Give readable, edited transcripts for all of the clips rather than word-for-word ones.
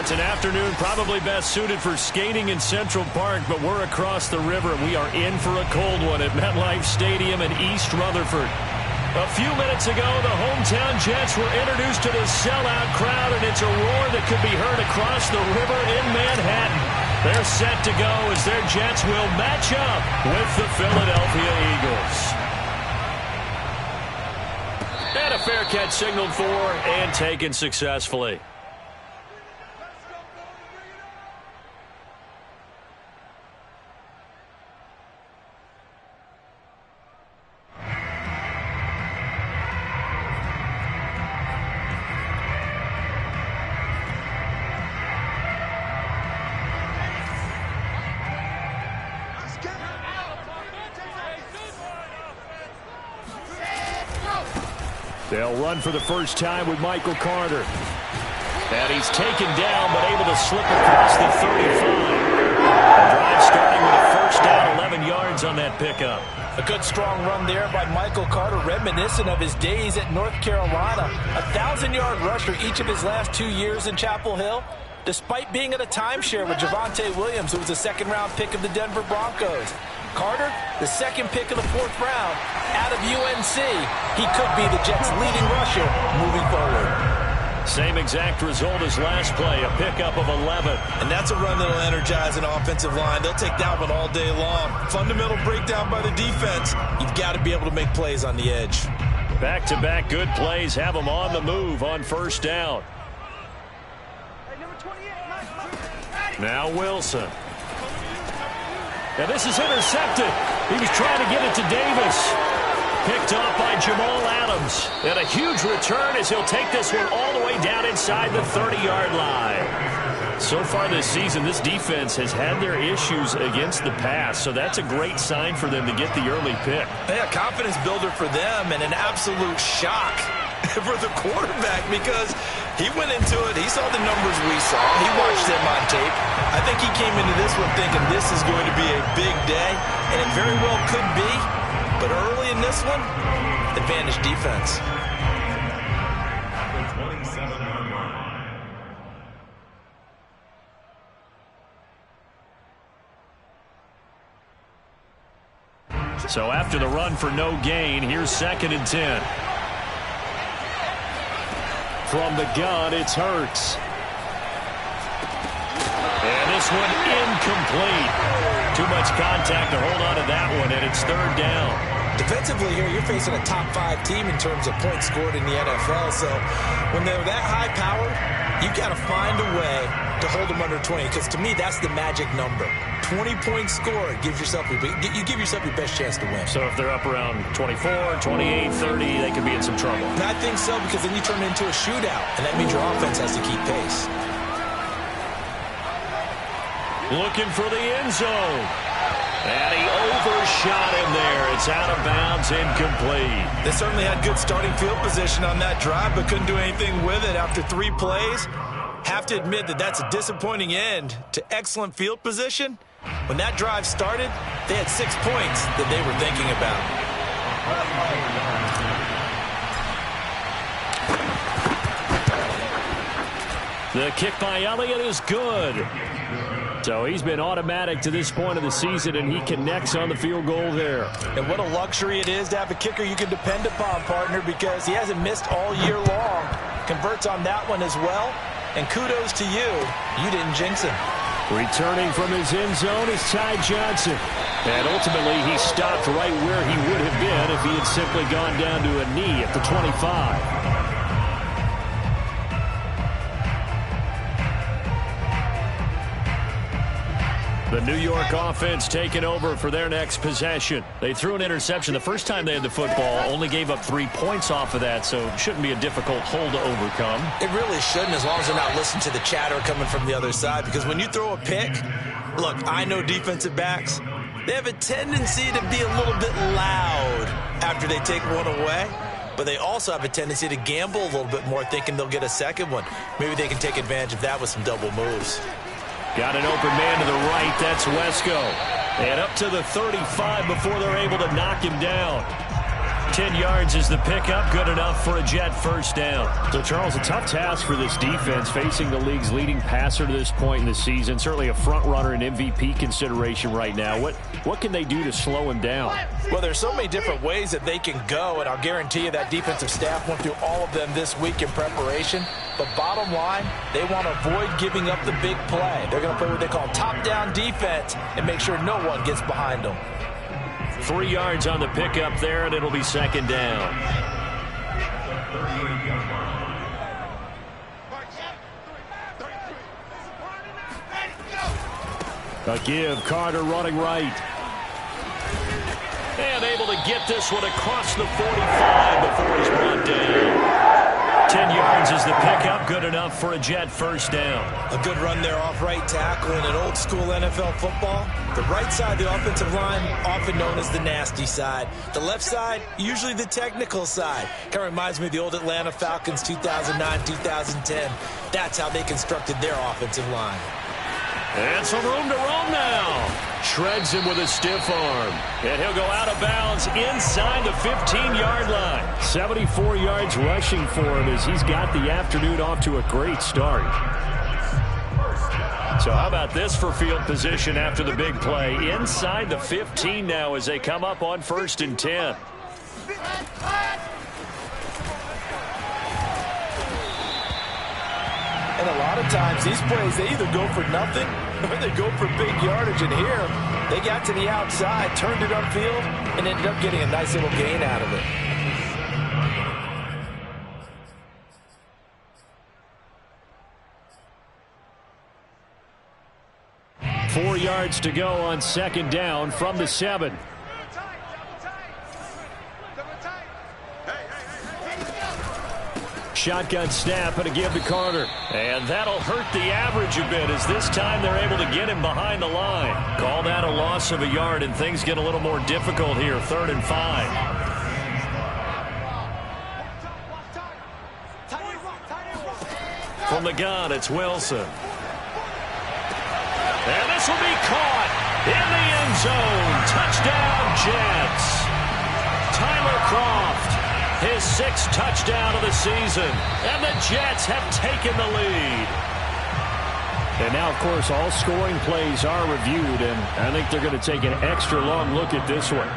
It's an afternoon probably best suited for skating in Central Park, but we're across the river. We are in for a cold one at MetLife Stadium in East Rutherford. A few minutes ago, the hometown Jets were introduced to the sellout crowd, and it's a roar that could be heard across the river in Manhattan. They're set to go as their Jets will match up with the Philadelphia Eagles. And a fair catch signaled for and taken successfully. They'll run for the first time with Michael Carter. And he's taken down, but able to slip across the 35. The drive starting with a first down, 11 yards on that pickup. A good strong run there by Michael Carter, reminiscent of his days at North Carolina. A 1,000-yard rusher each of his last 2 years in Chapel Hill. Despite being at a timeshare with Javonte Williams, who was a second-round pick of the Denver Broncos. Carter, the second pick of the 4th round, out of UNC. He could be the Jets' leading rusher moving forward. Same exact result as last play, a pickup of 11. And that's a run that'll energize an offensive line. They'll take that one all day long. Fundamental breakdown by the defense. You've got to be able to make plays on the edge. Back-to-back good plays have them on the move on first down. Now Wilson. And this is intercepted. He was trying to get it to Davis. Picked off by Jamal Adams. And a huge return as he'll take this one all the way down inside the 30-yard line. So far this season, this defense has had their issues against the pass, so that's a great sign for them to get the early pick. Yeah, confidence builder for them and an absolute shock for the quarterback because he went into it. He saw the numbers we saw. He watched them on tape. I think he came into this one thinking this is going to be a big day, and it very well could be. But early in this one, advantage defense. So after the run for no gain, here's 2nd and 10. From the gun, it's Hurts. And this one incomplete. Too much contact to hold on to that one, and it's 3rd down. Defensively here, you're facing a top 5 team in terms of points scored in the NFL. So when they're that high powered, you've got to find a way to hold them under 20. Because to me, that's the magic number. 20 points scored gives yourself you give yourself your best chance to win. So if they're up around 24, 28, 30, they could be in some trouble. And I think so, because then you turn it into a shootout, and that means your offense has to keep pace. Looking for the end zone. And he overshot him there. It's out of bounds, incomplete. They certainly had good starting field position on that drive, but couldn't do anything with it after 3 plays. Have to admit that that's a disappointing end to excellent field position. When that drive started, they had 6 points that they were thinking about. The kick by Elliott is good. So he's been automatic to this point of the season, and he connects on the field goal there. And what a luxury it is to have a kicker you can depend upon, partner, because he hasn't missed all year long. Converts on that one as well. And kudos to you. You didn't jinx him. Returning from his end zone is Ty Johnson. And ultimately, he stopped right where he would have been if he had simply gone down to a knee at the 25. The New York offense taking over for their next possession. They threw an interception the first time they had the football, only gave up 3 points off of that, so it shouldn't be a difficult hole to overcome. It really shouldn't, as long as they're not listening to the chatter coming from the other side, because when you throw a pick, look, I know defensive backs, they have a tendency to be a little bit loud after they take one away, but they also have a tendency to gamble a little bit more, thinking they'll get a second one. Maybe they can take advantage of that with some double moves. Got an open man to the right. That's Wesco. And up to the 35 before they're able to knock him down. 10 yards is the pickup, good enough for a Jet first down. So, Charles, a tough task for this defense facing the league's leading passer to this point in the season. Certainly a front runner and MVP consideration right now. What can they do to slow him down? Well, there's so many different ways that they can go, and I'll guarantee you that defensive staff went through all of them this week in preparation. But bottom line, they want to avoid giving up the big play. They're going to play what they call top-down defense and make sure no one gets behind them. 3 yards on the pickup there, and it'll be second down. A give, Carter running right. And able to get this one across the 45 before he's brought down. 10 yards is the pickup, good enough for a Jet first down. A good run there off right tackle in an old school NFL football. The right side of the offensive line, often known as the nasty side. The left side, usually the technical side. Kind of reminds me of the old Atlanta Falcons 2009-2010. That's how they constructed their offensive line. And some room to roam now. Shreds him with a stiff arm. And he'll go out of bounds inside the 15-yard line. 74 yards rushing for him as he's got the afternoon off to a great start. So how about this for field position after the big play? Inside the 15 now as they come up on 1st and 10. And a lot of times, these plays, they either go for nothing or they go for big yardage. And here, they got to the outside, turned it upfield, and ended up getting a nice little gain out of it. Four yards to go on second down from the 7. Shotgun snap and a give to Carter. And that'll hurt the average a bit as this time they're able to get him behind the line. Call that a loss of a yard and things get a little more difficult here. 3rd and 5. From the gun, it's Wilson. And this will be caught in the end zone. Touchdown, Jets. Tyler Kroft. His 6th touchdown of the season. And the Jets have taken the lead. And now, of course, all scoring plays are reviewed, and I think they're going to take an extra long look at this one.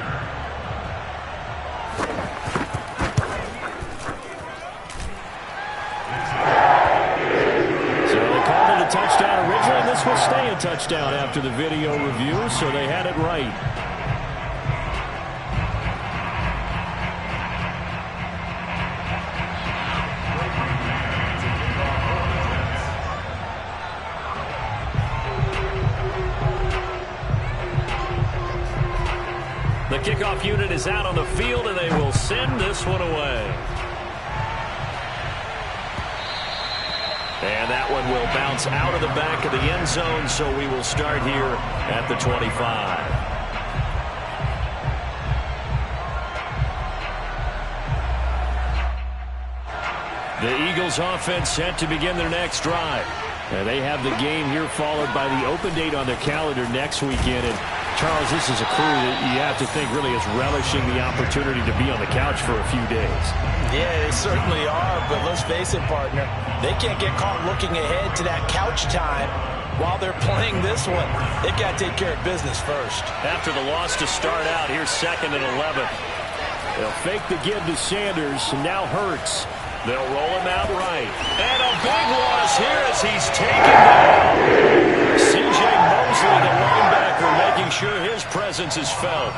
So they called it a touchdown originally, and this will stay a touchdown after the video review, so they had it right. The kickoff unit is out on the field, and they will send this one away. And that one will bounce out of the back of the end zone, so we will start here at the 25. The Eagles offense set to begin their next drive. And they have the game here followed by the open date on their calendar next weekend. And Charles, this is a crew that you have to think really is relishing the opportunity to be on the couch for a few days. Yeah, they certainly are, but let's face it, partner. They can't get caught looking ahead to that couch time while they're playing this one. They've got to take care of business first. After the loss to start out, here's 2nd and 11. They'll fake the give to Sanders, and now Hurts. They'll roll him out right. And a big loss here as he's taken down. C.J. Mosley, the linebacker, making sure his presence is felt.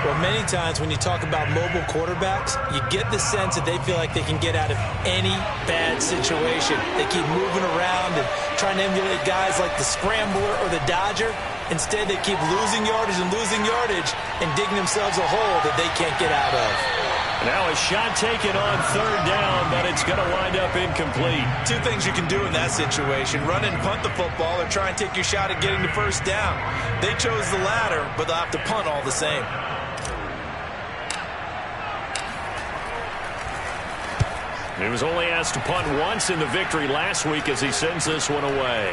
Well, many times when you talk about mobile quarterbacks, you get the sense that they feel like they can get out of any bad situation. They keep moving around and trying to emulate guys like the Scrambler or the Dodger. Instead, they keep losing yardage and digging themselves a hole that they can't get out of. Now a shot taken on 3rd down, but it's going to wind up incomplete. Two things you can do in that situation: run and punt the football, or try and take your shot at getting the first down. They chose the latter, but they'll have to punt all the same. He was only asked to punt once in the victory last week as he sends this one away.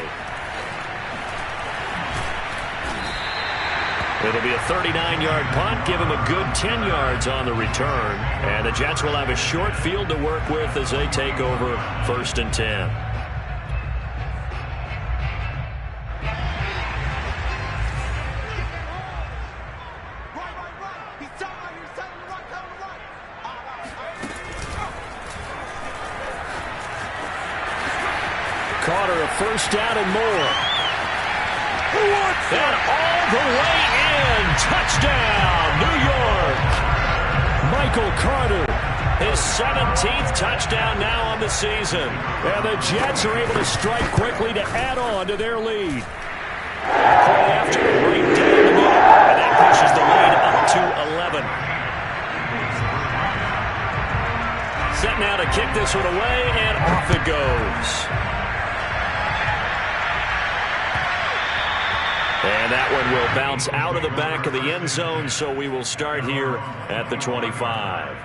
It'll be a 39-yard punt, give him a good 10 yards on the return. And the Jets will have a short field to work with as they take over 1st and 10. Carter, a first down and more. And all the way in. Touchdown, New York. Michael Carter, his 17th touchdown now on the season. And the Jets are able to strike quickly to add on to their lead. Play after right down the middle. And that pushes the lead up to 11. Set now to kick this one away, and off it goes. And that one will bounce out of the back of the end zone, so we will start here at the 25.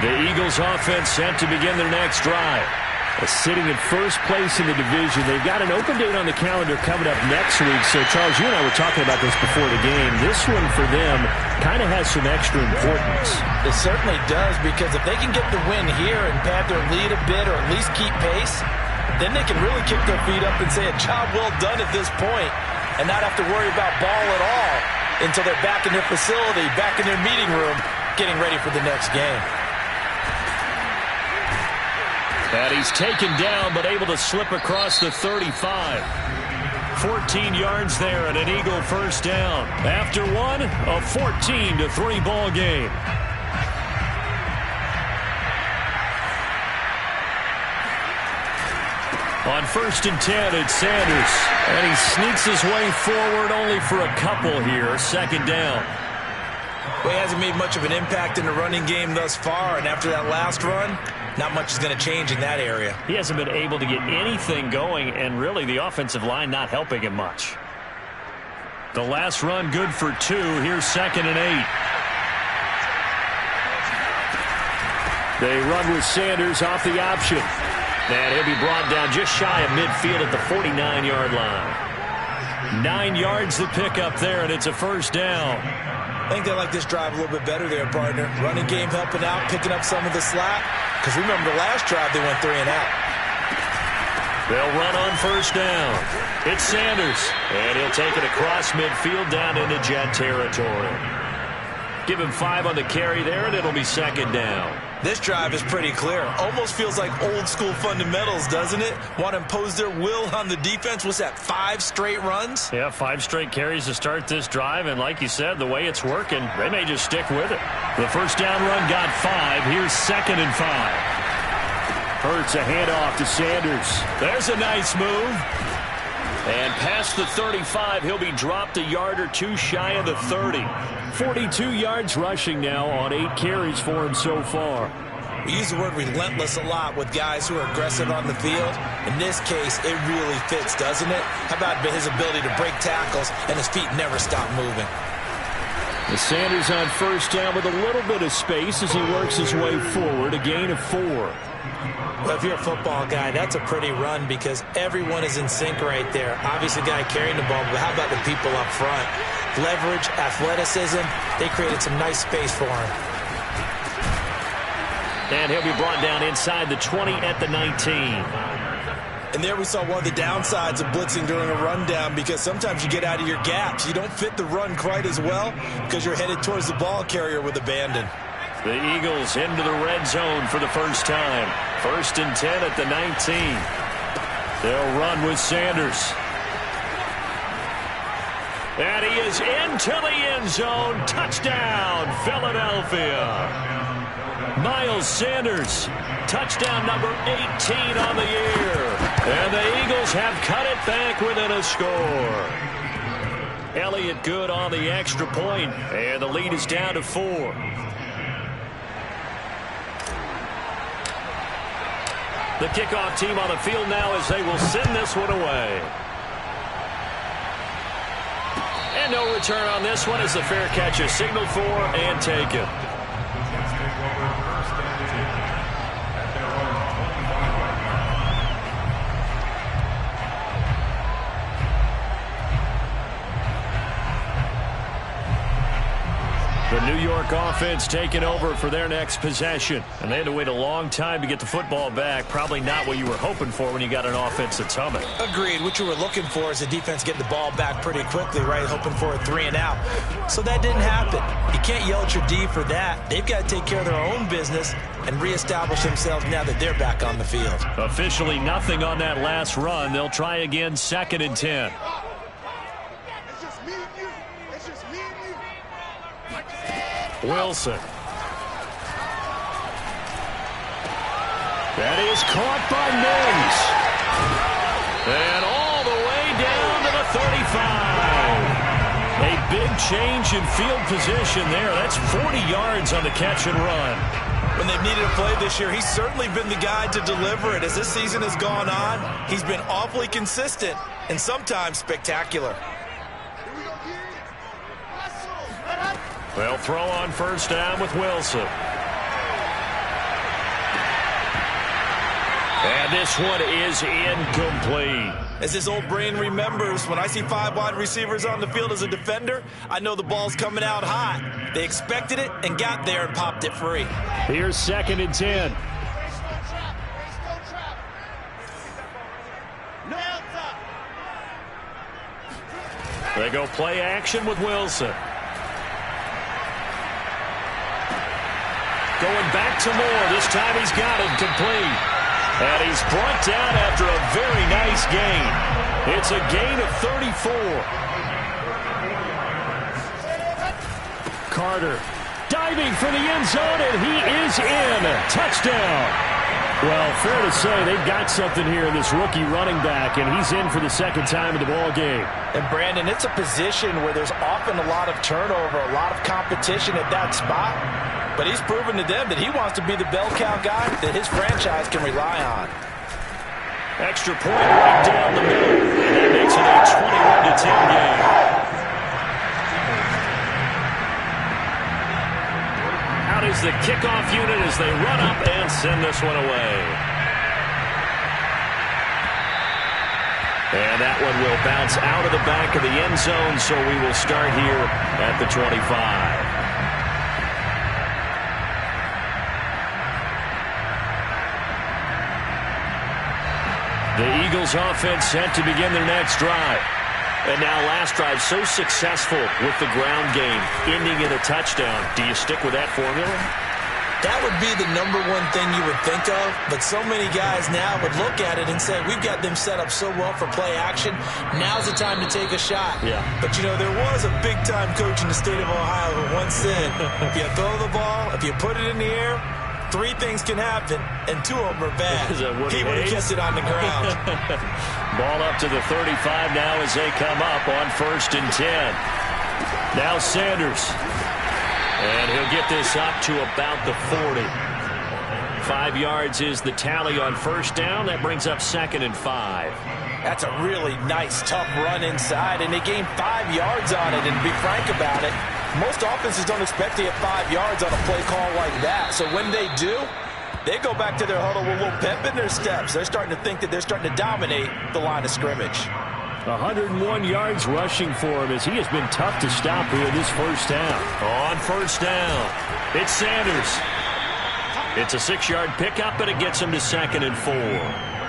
The Eagles offense set to begin their next drive. Sitting in first place in the division. They've got an open date on the calendar coming up next week. So, Charles, you and I were talking about this before the game. This one for them kind of has some extra importance. It certainly does, because if they can get the win here and pad their lead a bit or at least keep pace, then they can really kick their feet up and say a job well done at this point and not have to worry about ball at all until they're back in their facility, back in their meeting room, getting ready for the next game. And he's taken down, but able to slip across the 35. 14 yards there and an Eagle first down. After one, a 14-3 ball game. On 1st and 10, it's Sanders. And he sneaks his way forward only for a couple here. 2nd down. Well, he hasn't made much of an impact in the running game thus far, and after that last run, not much is going to change in that area. He hasn't been able to get anything going, and really the offensive line not helping him much. The last run good for 2. Here's 2nd and 8. They run with Sanders off the option. And he'll be brought down just shy of midfield at the 49-yard line. 9 yards the pickup there, and it's a first down. I think they like this drive a little bit better there, partner. Running game helping out, picking up some of the slack. Because remember, the last drive they went 3 and out. They'll run on first down. It's Sanders. And he'll take it across midfield down into Jet territory. Give him 5 on the carry there, and it'll be 2nd down. This drive is pretty clear. Almost feels like old school fundamentals, doesn't it? Want to impose their will on the defense. What's that, 5 straight runs? Yeah, 5 straight carries to start this drive. And like you said, the way it's working, they may just stick with it. The first down run got 5. Here's 2nd and 5. Hurts a handoff to Sanders. There's a nice move. And past the 35, he'll be dropped a yard or 2 shy of the 30. 42 yards rushing now on 8 carries for him so far. We use the word relentless a lot with guys who are aggressive on the field. In this case, it really fits, doesn't it? How about his ability to break tackles and his feet never stop moving? The Sanders on first down with a little bit of space as he works his way forward, a gain of 4. Well, if you're a football guy, that's a pretty run because everyone is in sync right there. Obviously, the guy carrying the ball, but how about the people up front? Leverage, athleticism, they created some nice space for him. And he'll be brought down inside the 20 at the 19. And there we saw one of the downsides of blitzing during a rundown because sometimes you get out of your gaps. You don't fit the run quite as well because you're headed towards the ball carrier with abandon. The Eagles into the red zone for the first time. 1st and 10 at the 19. They'll run with Sanders. And he is into the end zone. Touchdown, Philadelphia. Miles Sanders, touchdown number 18 on the year. And the Eagles have cut it back within a score. Elliott good on the extra point, and the lead is down to 4. The kickoff team on the field now as they will send this one away. And no return on this one as the fair catch is signaled for and taken. New York offense taking over for their next possession. And they had to wait a long time to get the football back. Probably not what you were hoping for when you got an offense that's humming. Agreed. What you were looking for is the defense getting the ball back pretty quickly, right? Hoping for a 3 and out. So that didn't happen. You can't yell at your D for that. They've got to take care of their own business and reestablish themselves now that they're back on the field. Officially nothing on that last run. They'll try again, 2nd and 10. Wilson. That is caught by Mims. And all the way down to the 35. A big change in field position there. That's 40 yards on the catch and run. When they've needed a play this year, he's certainly been the guy to deliver it. As this season has gone on, he's been awfully consistent and sometimes spectacular. They'll throw on 1st down with Wilson. And this one is incomplete. As his old brain remembers, when I see 5 wide receivers on the field as a defender, I know the ball's coming out hot. They expected it and got there and popped it free. Here's 2nd and 10. They go play action with Wilson. Going back to Moore. This time he's got it complete. And he's brought down after a very nice gain. It's a gain of 34. Carter diving for the end zone, and he is in. Touchdown. Well, fair to say they've got something here in this rookie running back, and he's in for the 2nd time in the ball game. And, Brandon, it's a position where there's often a lot of turnover, a lot of competition at that spot. But he's proven to them that he wants to be the bell cow guy that his franchise can rely on. Extra point right down the middle. And that makes it a 21-10 game. Out is the kickoff unit as they run up and send this one away. And that one will bounce out of the back of the end zone, so we will start here at the 25. The Eagles offense set to begin their next drive. And now last drive so successful with the ground game, ending in a touchdown. Do you stick with that formula? That would be the number one thing you would think of, but so many guys now would look at it and say, we've got them set up so well for play action, now's the time to take a shot. Yeah. But, you know, there was a big-time coach in the state of Ohio who once said, if you throw the ball, if you put it in the air, 3 things can happen, and 2 of them are bad. He would have kept it on the ground. Ball up to the 35 now as they come up on 1st and 10. Now Sanders. And he'll get this up to about the 40. 5 yards is the tally on 1st down. That brings up 2nd and 5. That's a really nice, tough run inside, and they gained 5 yards on it. And to be frank about it, most offenses don't expect to get 5 yards on a play call like that. So when they do, they go back to their huddle with a little pep in their steps. They're starting to think that they're starting to dominate the line of scrimmage. 101 yards rushing for him as he has been tough to stop here this 1st down. On 1st down, it's Sanders. It's a 6-yard pickup, but it gets him to 2nd and 4.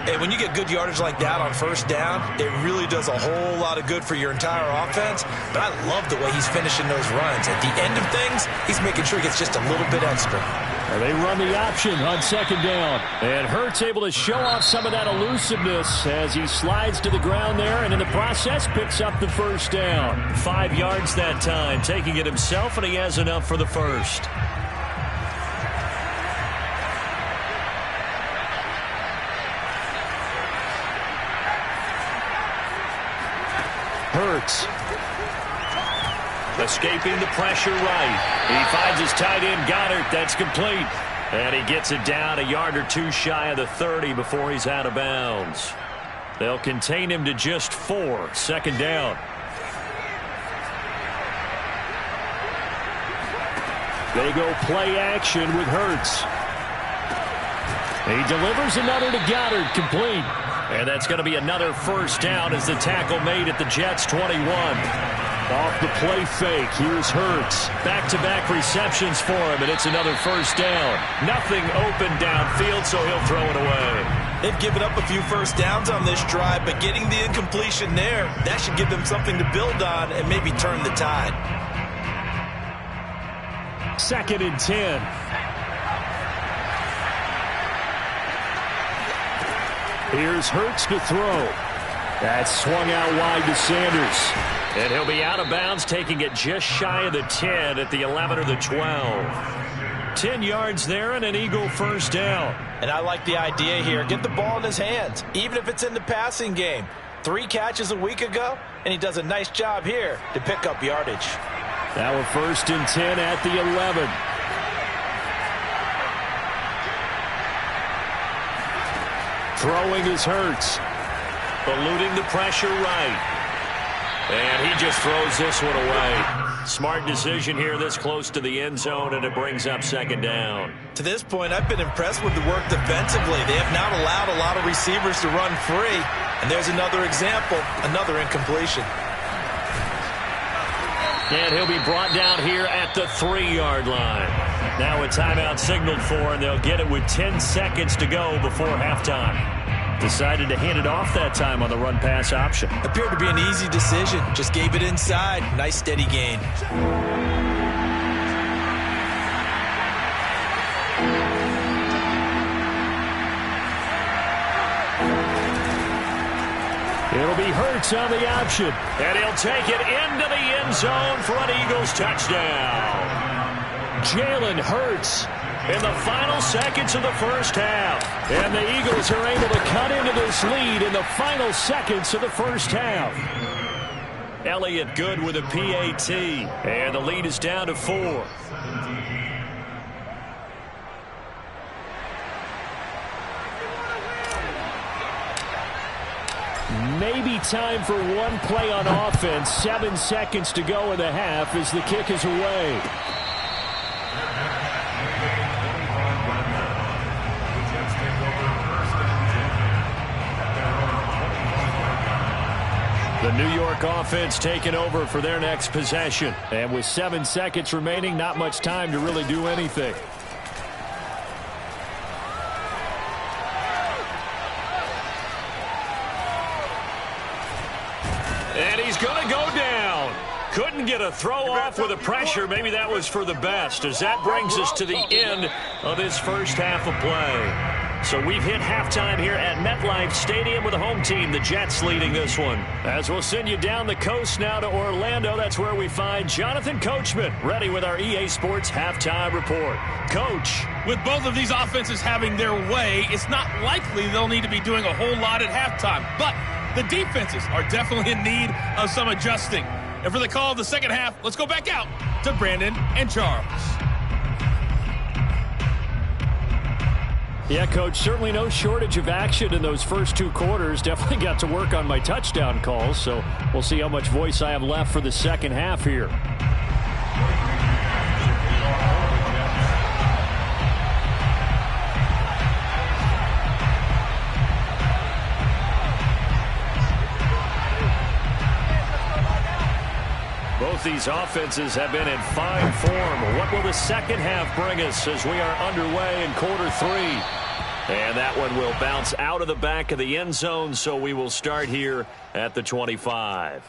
And when you get good yardage like that on 1st down, it really does a whole lot of good for your entire offense. But I love the way he's finishing those runs. At the end of things, he's making sure he gets just a little bit extra. And they run the option on 2nd down. And Hurts able to show off some of that elusiveness as he slides to the ground there, and in the process picks up the 1st down. 5 yards that time, taking it himself, and he has enough for the 1st. Hurts. Escaping the pressure right. He finds his tight end, Goddard. That's complete. And he gets it down a yard or 2 shy of the 30 before he's out of bounds. They'll contain him to just 4. 2nd down. They go play action with Hurts. He delivers another to Goddard, complete. And that's going to be another 1st down as the tackle made at the Jets' 21. Off the play fake, here's Hurts. Back-to-back receptions for him, and it's another first down. Nothing open downfield, so he'll throw it away. They've given up a few first downs on this drive, but getting the incompletion there, that should give them something to build on and maybe turn the tide. 2nd and 10. Here's Hurts to throw. That's swung out wide to Sanders. And he'll be out of bounds, taking it just shy of the 10 at the 11 or the 12. 10 yards there and an Eagle first down. And I like the idea here. Get the ball in his hands, even if it's in the passing game. 3 catches a week ago, and he does a nice job here to pick up yardage. Now a 1st and 10 at the 11. Throwing is Hurts. Eluding the pressure right. And he just throws this one away. Smart decision here this close to the end zone, and it brings up 2nd down. To this point, I've been impressed with the work defensively. They have not allowed a lot of receivers to run free. And there's another example, another incompletion. And he'll be brought down here at the 3-yard line. Now a timeout signaled for, and they'll get it with 10 seconds to go before halftime. Decided to hand it off that time on the run-pass option. Appeared to be an easy decision. Just gave it inside. Nice steady gain. It'll be Hurts on the option. And he'll take it into the end zone for an Eagles touchdown. Jalen Hurts in the final seconds of the first half. And the Eagles are able to cut into this lead in the final seconds of the first half. Elliott good with a PAT. And the lead is down to 4. Maybe time for one play on offense. 7 seconds to go in the half as the kick is away. The New York offense taking over for their next possession. And with 7 seconds remaining, not much time to really do anything. And he's going to go down. Couldn't get a throw off with the pressure. Maybe that was for the best, as that brings us to the end of this first half of play. So we've hit halftime here at MetLife Stadium with the home team, the Jets, leading this one. As we'll send you down the coast now to Orlando, that's where we find Jonathan Coachman, ready with our EA Sports halftime report. Coach. With both of these offenses having their way, it's not likely they'll need to be doing a whole lot at halftime. But the defenses are definitely in need of some adjusting. And for the call of the second half, let's go back out to Brandon and Charles. Yeah, Coach, certainly no shortage of action in those first 2 quarters. Definitely got to work on my touchdown calls, so we'll see how much voice I have left for the second half here. Both these offenses have been in fine form. What will the second half bring us as we are underway in quarter 3? And that one will bounce out of the back of the end zone, so we will start here at the 25.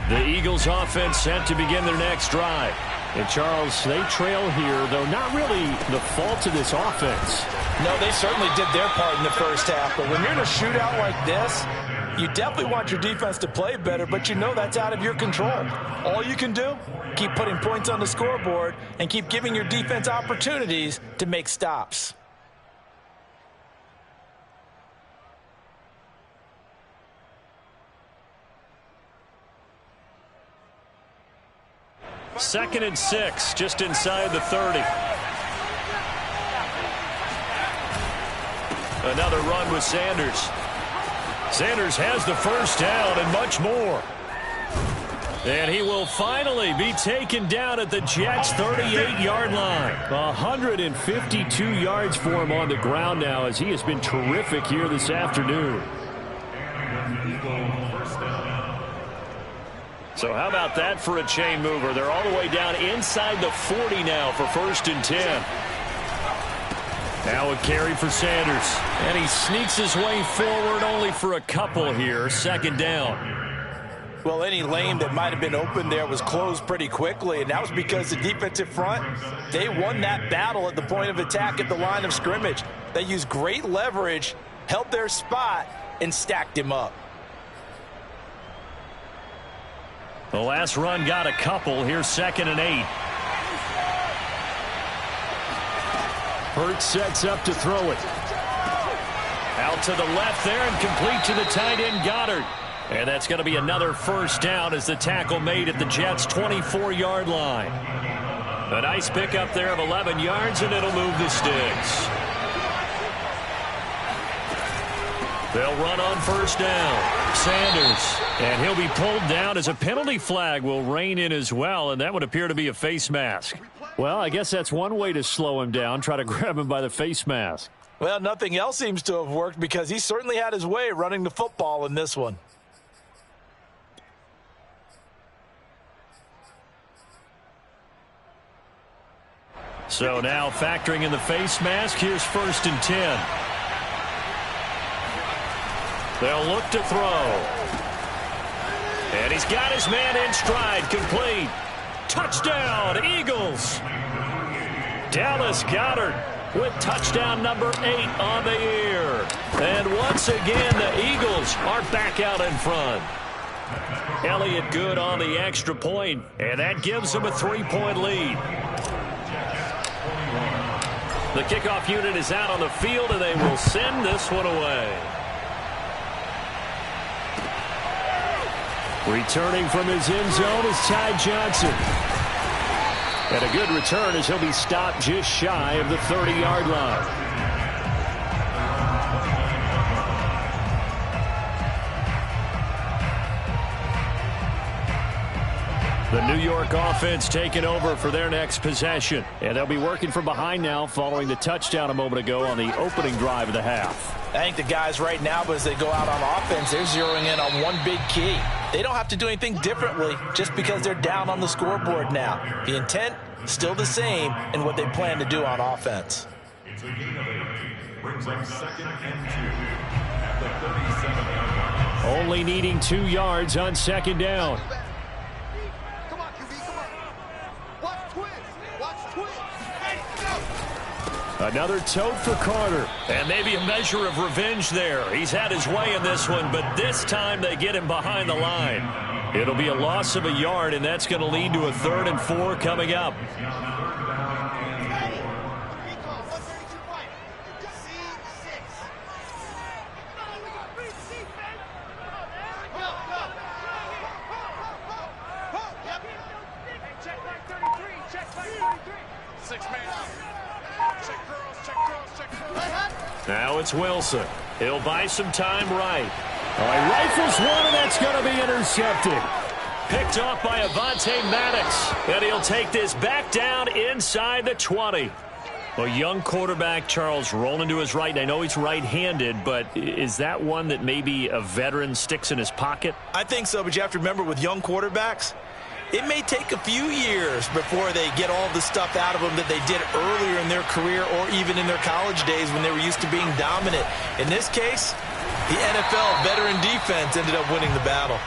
The Eagles offense set to begin their next drive. And Charles, they trail here, though not really the fault of this offense. No, they certainly did their part in the first half. But when you're in a shootout like this, you definitely want your defense to play better, but you know that's out of your control. All you can do, keep putting points on the scoreboard and keep giving your defense opportunities to make stops. Second and 6, just inside the 30. Another run with Sanders. Sanders has the first down and much more. And he will finally be taken down at the Jets' 38-yard line. 152 yards for him on the ground now as he has been terrific here this afternoon. So how about that for a chain mover? They're all the way down inside the 40 now for 1st and 10. Now a carry for Sanders. And he sneaks his way forward only for a couple here. 2nd down. Well, any lane that might have been open there was closed pretty quickly, and that was because the defensive front, they won that battle at the point of attack at the line of scrimmage. They used great leverage, held their spot, and stacked him up. The last run got a couple. Here's 2nd and 8. Hurts sets up to throw it. Out to the left there and complete to the tight end Goddard. And that's going to be another first down as the tackle made at the Jets' 24-yard line. A nice pickup there of 11 yards, and it'll move the sticks. They'll run on first down. Sanders. And he'll be pulled down as a penalty flag will rein in as well, and that would appear to be a face mask. Well, I guess that's one way to slow him down, try to grab him by the face mask. Well, nothing else seems to have worked because he certainly had his way running the football in this one. So now factoring in the face mask, here's 1st and 10. They'll look to throw. And he's got his man in stride, complete. Touchdown, Eagles. Dallas Goedert with touchdown number 8 on the year. And once again, the Eagles are back out in front. Elliott good on the extra point, and that gives them a 3-point lead. The kickoff unit is out on the field, and they will send this one away. Returning from his end zone is Ty Johnson. And a good return as he'll be stopped just shy of the 30-yard line. The New York offense taking over for their next possession. And they'll be working from behind now following the touchdown a moment ago on the opening drive of the half. I think the guys right now, as they go out on offense, they're zeroing in on one big key. They don't have to do anything differently just because they're down on the scoreboard now. The intent, still the same in what they plan to do on offense. It's a gain of 8. Brings up 2nd and 2 at the 37-yard line. Only needing 2 yards on 2nd down. Another tote for Carter. And maybe a measure of revenge there. He's had his way in this one, but this time they get him behind the line. It'll be a loss of a yard, and that's going to lead to a 3rd and 4 coming up. Now it's Wilson. He'll buy some time right. Oh, he rifles one, and that's going to be intercepted. Picked off by Avonte Maddox. And he'll take this back down inside the 20. A young quarterback, Charles, rolling to his right. And I know he's right-handed, but is that one that maybe a veteran sticks in his pocket? I think so, but you have to remember with young quarterbacks, it may take a few years before they get all the stuff out of them that they did earlier in their career or even in their college days when they were used to being dominant. In this case, the NFL veteran defense ended up winning the battle.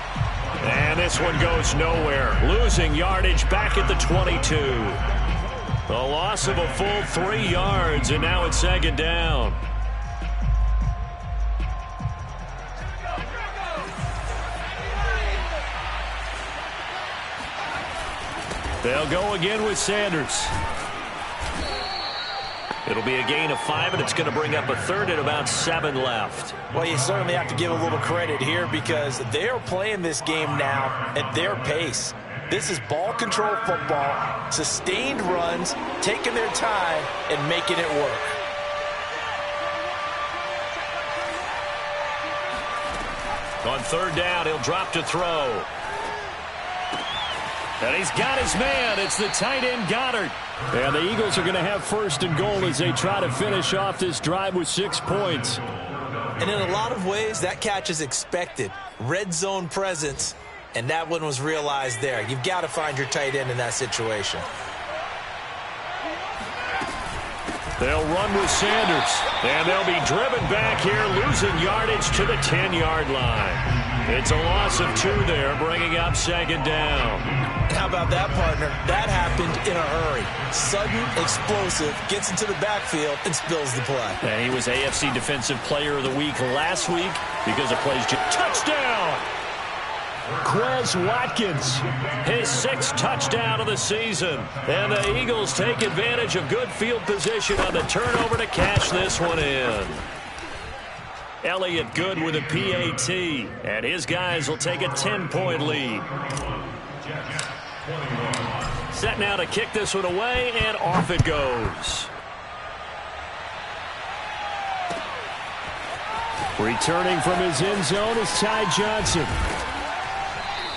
And this one goes nowhere. Losing yardage back at the 22. A loss of a full 3 yards, and now it's 2nd down. They'll go again with Sanders. It'll be a gain of 5, and it's going to bring up a 3rd and about 7 left. Well, you certainly have to give a little credit here because they're playing this game now at their pace. This is ball control football, sustained runs, taking their time, and making it work. On third down, he'll drop to throw. And he's got his man. It's the tight end Goddard. And the Eagles are going to have first and goal as they try to finish off this drive with 6 points. And in a lot of ways, that catch is expected. Red zone presence, and that one was realized there. You've got to find your tight end in that situation. They'll run with Sanders, and they'll be driven back here, losing yardage to the 10-yard line. It's a loss of 2 there, bringing up second down. How about that, partner? That happened in a hurry. Sudden, explosive, gets into the backfield, and spills the play. And he was AFC Defensive Player of the Week last week because of plays. Touchdown! Quez Watkins, his 6th touchdown of the season. And the Eagles take advantage of good field position on the turnover to cash this one in. Elliott Good with a PAT, and his guys will take a 10-point lead. Set now to kick this one away, and off it goes. Returning from his end zone is Ty Johnson.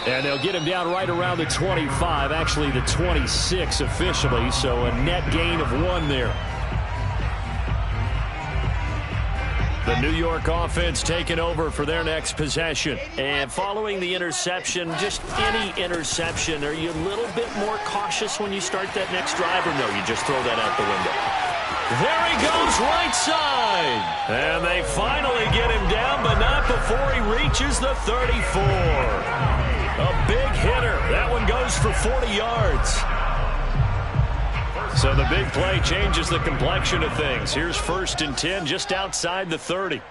And they'll get him down right around the 25, actually the 26 officially, so a net gain of 1 there. The New York offense taking over for their next possession. And following the interception, just any interception, are you a little bit more cautious when you start that next drive, or no, you just throw that out the window? There he goes, right side. And they finally get him down, but not before he reaches the 34. A big hitter. That one goes for 40 yards. So the big play changes the complexion of things. Here's 1st and 10 just outside the 30.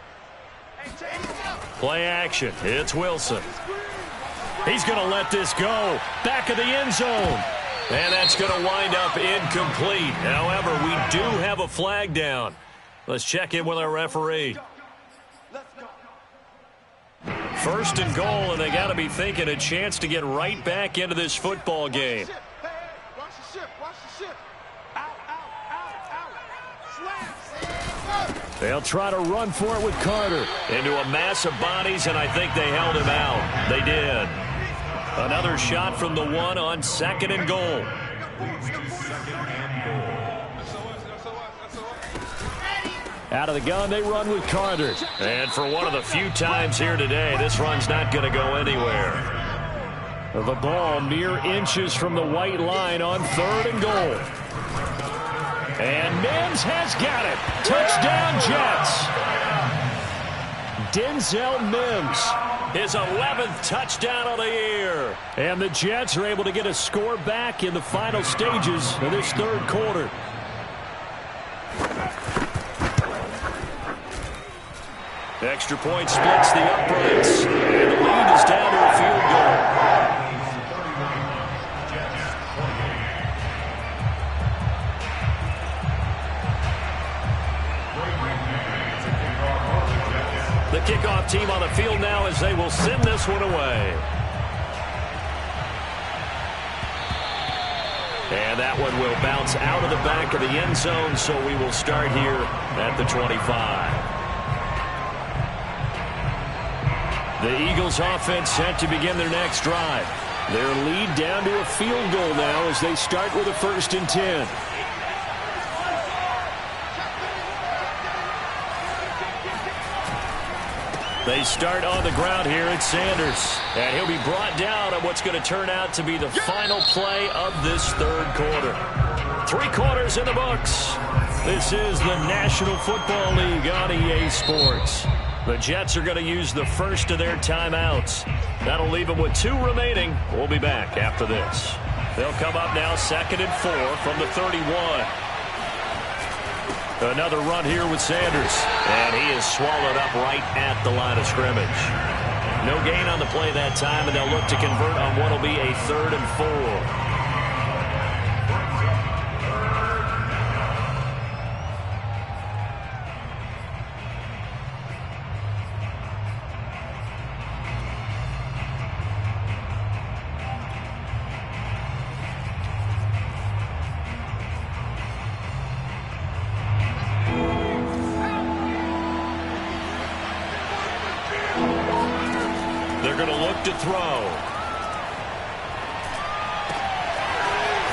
Play action. It's Wilson. He's going to let this go. Back of the end zone. And that's going to wind up incomplete. However, we do have a flag down. Let's check in with our referee. 1st and goal, and they got to be thinking a chance to get right back into this football game. They'll try to run for it with Carter. Into a mass of bodies, and I think they held him out. They did. Another shot from the 1 on 2nd and goal. Out of the gun, they run with Carter. And for one of the few times here today, this run's not going to go anywhere. The ball mere inches from the white line on 3rd and goal. And Mims has got it. Touchdown, Jets. Denzel Mims, his 11th touchdown of the year. And the Jets are able to get a score back in the final stages of this 3rd quarter. Extra point splits the uprights. And the lead is down to a field goal. The kickoff team on the field now as they will send this one away. And that one will bounce out of the back of the end zone, so we will start here at the 25. The Eagles offense set to begin their next drive. Their lead down to a field goal now as they start with a 1st and 10. They start on the ground here at Sanders. And he'll be brought down on what's going to turn out to be the final play of this 3rd quarter. 3 quarters in the books. This is the National Football League on EA Sports. The Jets are going to use the first of their timeouts. That'll leave them with 2 remaining. We'll be back after this. They'll come up now 2nd and 4 from the 31. Another run here with Sanders. And he is swallowed up right at the line of scrimmage. No gain on the play that time, and they'll look to convert on what will be a 3rd and 4. look to throw.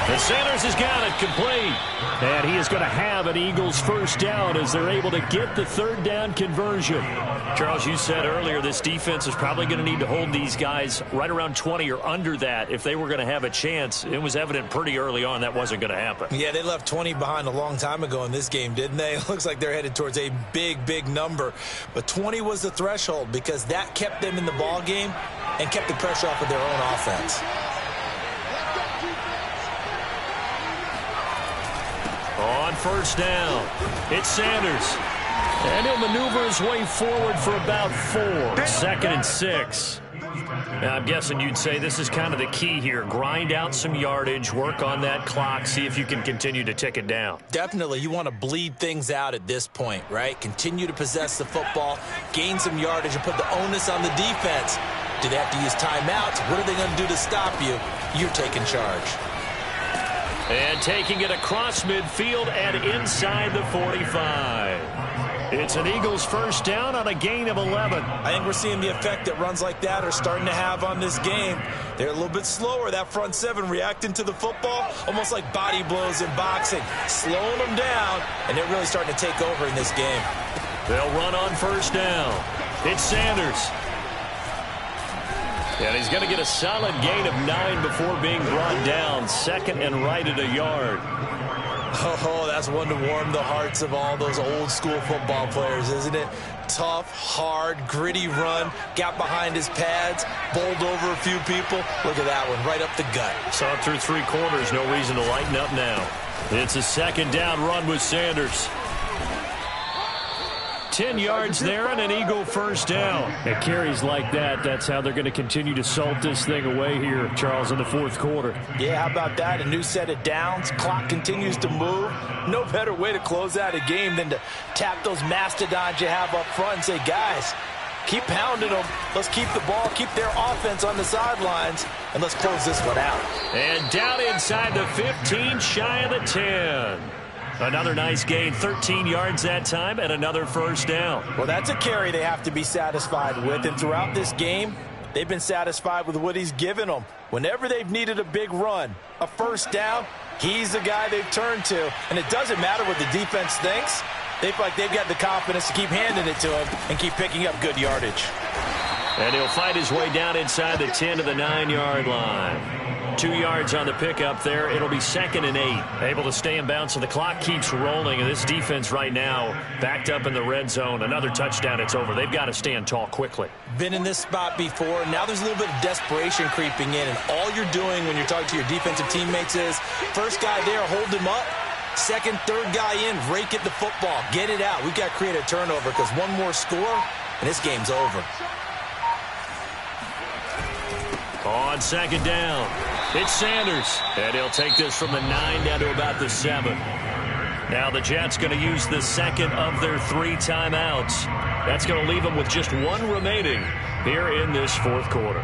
And Sanders has got it complete. And he is going to have an Eagles first down as they're able to get the third down conversion. Charles, you said earlier this defense is probably going to need to hold these guys right around 20 or under that if they were going to have a chance. It was evident pretty early on that wasn't going to happen. Yeah, they left 20 behind a long time ago in this game, didn't they? It looks like they're headed towards a big, big number. But 20 was the threshold because that kept them in the ball game and kept the pressure off of their own offense. On first down, it's Sanders. And he'll maneuver his way forward for about 4. 2nd and 6. Now, I'm guessing you'd say this is kind of the key here. Grind out some yardage, work on that clock, see if you can continue to tick it down. Definitely. You want to bleed things out at this point, right? Continue to possess the football, gain some yardage, and put the onus on the defense. Do they have to use timeouts? What are they going to do to stop you? You're taking charge. And taking it across midfield and inside the 45. It's an Eagles first down on a gain of 11. I think we're seeing the effect that runs like that are starting to have on this game. They're a little bit slower, that front seven reacting to the football, almost like body blows in boxing, slowing them down, and they're really starting to take over in this game. They'll run on first down. It's Sanders. And he's going to get a solid gain of 9 before being brought down. 2nd and right at a yard. Oh, that's one to warm the hearts of all those old school football players, isn't it? Tough, hard, gritty run. Got behind his pads, bowled over a few people. Look at that one, right up the gut. Saw it through 3 quarters. No reason to lighten up now. It's a 2nd down run with Sanders. 10 yards there and an Eagle first down. At carries like that, that's how they're going to continue to salt this thing away here, Charles, in the 4th quarter. Yeah, how about that? A new set of downs. Clock continues to move. No better way to close out a game than to tap those mastodons you have up front and say, guys, keep pounding them. Let's keep the ball, keep their offense on the sidelines, and let's close this one out. And down inside the 15, shy of the 10. Another nice gain, 13 yards that time, and another first down. Well, that's a carry they have to be satisfied with, and throughout this game, they've been satisfied with what he's given them. Whenever they've needed a big run, a first down, he's the guy they've turned to, and it doesn't matter what the defense thinks. They feel like they've got the confidence to keep handing it to him and keep picking up good yardage. And he'll fight his way down inside the 10 to the 9-yard line. 2 yards on the pickup there. It'll be 2nd and 8. Able to stay in bounds, so the clock keeps rolling. And this defense right now backed up in the red zone. Another touchdown, it's over. They've got to stand tall quickly. Been in this spot before. Now there's a little bit of desperation creeping in. And all you're doing when you're talking to your defensive teammates is first guy there, hold him up. Second, third guy in, rake at the football. Get it out. We've got to create a turnover because one more score, and this game's over. On 2nd down, it's Sanders. And he'll take this from the 9 down to about the 7. Now the Jets going to use the 2nd of their 3 timeouts. That's going to leave them with just 1 remaining here in this 4th quarter.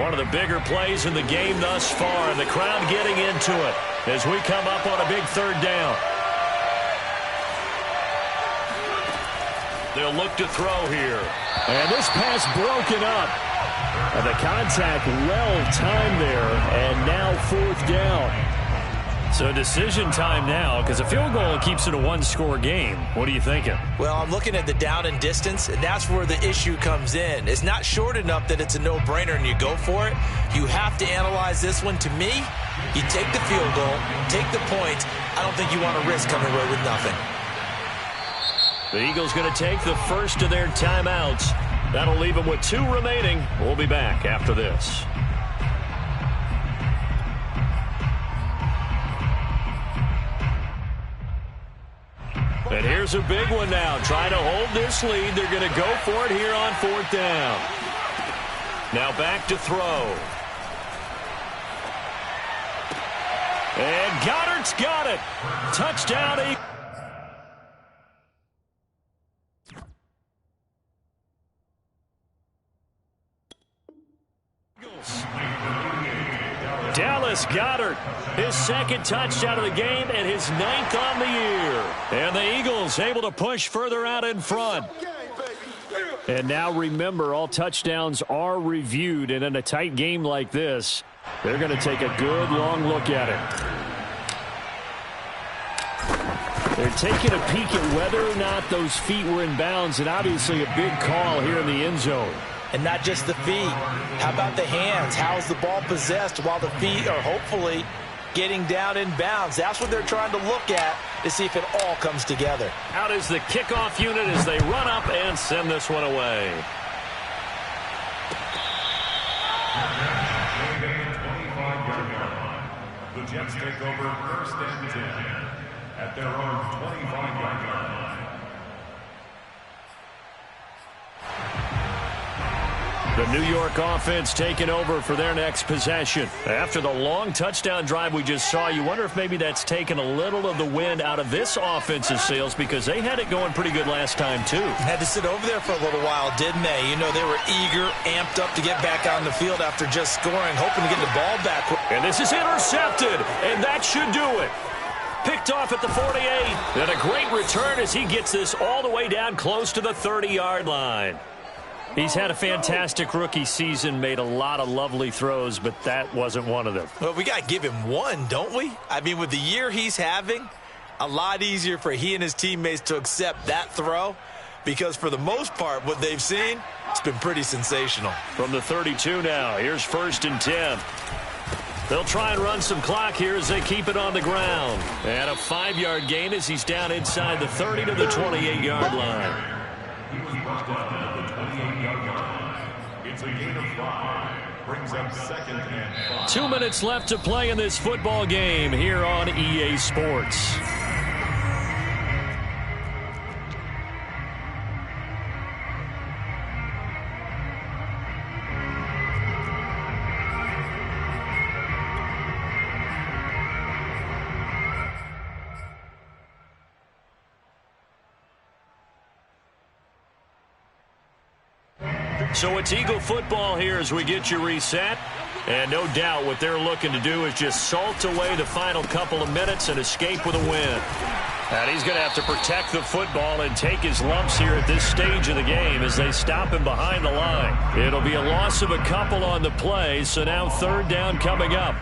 One of the bigger plays in the game thus far, and the crowd getting into it as we come up on a big 3rd down. They'll look to throw here. And this pass broken up. And the contact well timed there. And now 4th down. So decision time now, because a field goal keeps it a 1-score game. What are you thinking? Well, I'm looking at the down and distance, and that's where the issue comes in. It's not short enough that it's a no-brainer and you go for it. You have to analyze this one. To me, you take the field goal, take the points. I don't think you want to risk coming away with nothing. The Eagles going to take the first of their timeouts. That'll leave them with 2 remaining. We'll be back after this. And here's a big one now. Trying to hold this lead. They're going to go for it here on 4th down. Now back to throw. And Goddard's got it. Touchdown, Eagles. Dallas Goedert, his 2nd touchdown of the game and his 9th on the year. And the Eagles able to push further out in front. And now remember, all touchdowns are reviewed, and in a tight game like this, they're going to take a good long look at it. They're taking a peek at whether or not those feet were in bounds, and obviously a big call here in the end zone. And not just the feet. How about the hands? How's the ball possessed while the feet are hopefully getting down in bounds? That's what they're trying to look at to see if it all comes together. Out is the kickoff unit as they run up and send this one away. The Jets take over 1st and 10 at their own 25-yard line. The New York offense taking over for their next possession. After the long touchdown drive we just saw, you wonder if maybe that's taken a little of the wind out of this offense's sails, because they had it going pretty good last time too. Had to sit over there for a little while, didn't they? You know, they were eager, amped up to get back on the field after just scoring, hoping to get the ball back. And this is intercepted, and that should do it. Picked off at the 48, and a great return as he gets this all the way down close to the 30-yard line. He's had a fantastic rookie season, made a lot of lovely throws, but that wasn't one of them. Well, we got to give him one, don't we? I mean, with the year he's having, a lot easier for he and his teammates to accept that throw, because for the most part, what they've seen, it's been pretty sensational. From the 32 now, here's 1st and 10. They'll try and run some clock here as they keep it on the ground. And a 5-yard gain as he's down inside the 30 to the 28-yard line. He was brought down at the 28-yard line. It's a gain of 5. Brings up 2nd and 5. 2 minutes left to play in this football game here on EA Sports. So it's Eagle football here as we get you reset. And no doubt what they're looking to do is just salt away the final couple of minutes and escape with a win. And he's going to have to protect the football and take his lumps here at this stage of the game as they stop him behind the line. It'll be a loss of a couple on the play, so now 3rd down coming up.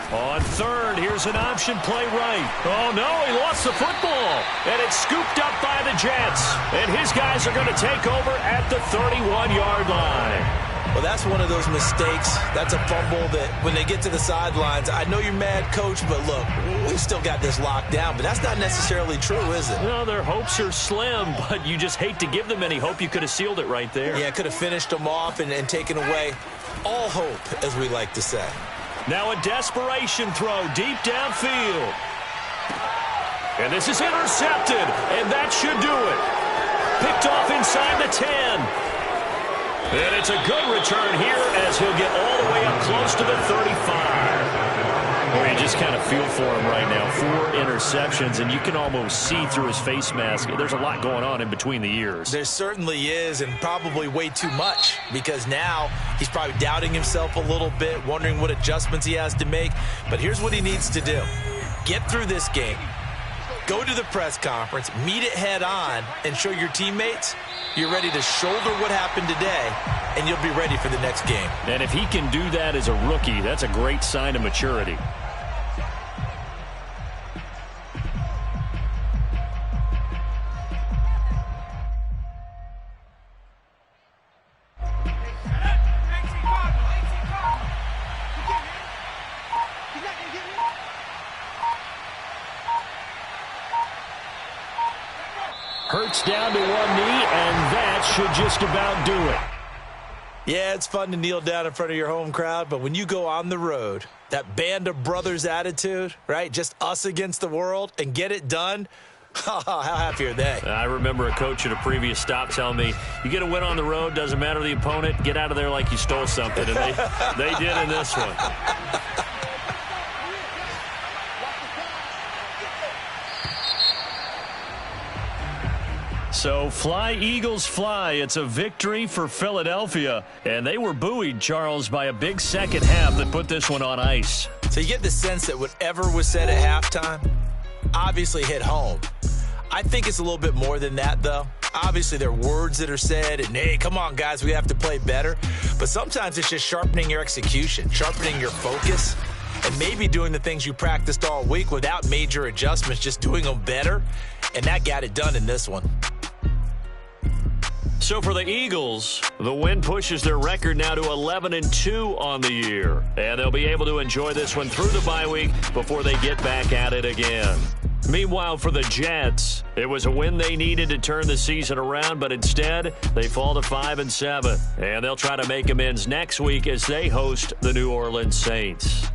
On 3rd, here's an option play right. Oh, no, he lost the football. And it's scooped up by the Jets. And his guys are going to take over at the 31-yard line. Well, that's one of those mistakes. That's a fumble that when they get to the sidelines, I know you're mad, Coach, but look, we've still got this locked down. But that's not necessarily true, is it? Well, their hopes are slim, but you just hate to give them any hope. You could have sealed it right there. Yeah, could have finished them off and taken away all hope, as we like to say. Now a desperation throw deep downfield. And this is intercepted, and that should do it. Picked off inside the 10. And it's a good return here as he'll get all the way up close to the 35. Well, you just kind of feel for him right now. 4 interceptions, and you can almost see through his face mask. There's a lot going on in between the ears. There certainly is, and probably way too much, because now he's probably doubting himself a little bit, wondering what adjustments he has to make. But here's what he needs to do. Get through this game. Go to the press conference, meet it head on, and show your teammates you're ready to shoulder what happened today, and you'll be ready for the next game. And if he can do that as a rookie, that's a great sign of maturity. Hurts down to one knee, and that should just about do it. Yeah, it's fun to kneel down in front of your home crowd, but when you go on the road, that band of brothers attitude, right, just us against the world, and get it done, how happy are they? I remember a coach at a previous stop telling me, you get a win on the road, doesn't matter the opponent, get out of there like you stole something, and they did in this one. So fly, Eagles, fly. It's a victory for Philadelphia. And they were buoyed, Charles, by a big second half that put this one on ice. So you get the sense that whatever was said at halftime obviously hit home. I think it's a little bit more than that, though. Obviously, there are words that are said, and, hey, come on, guys, we have to play better. But sometimes it's just sharpening your execution, sharpening your focus, and maybe doing the things you practiced all week without major adjustments, just doing them better. And that got it done in this one. So for the Eagles, the win pushes their record now to 11-2 on the year. And they'll be able to enjoy this one through the bye week before they get back at it again. Meanwhile, for the Jets, it was a win they needed to turn the season around, but instead they fall to 5-7. And they'll try to make amends next week as they host the New Orleans Saints.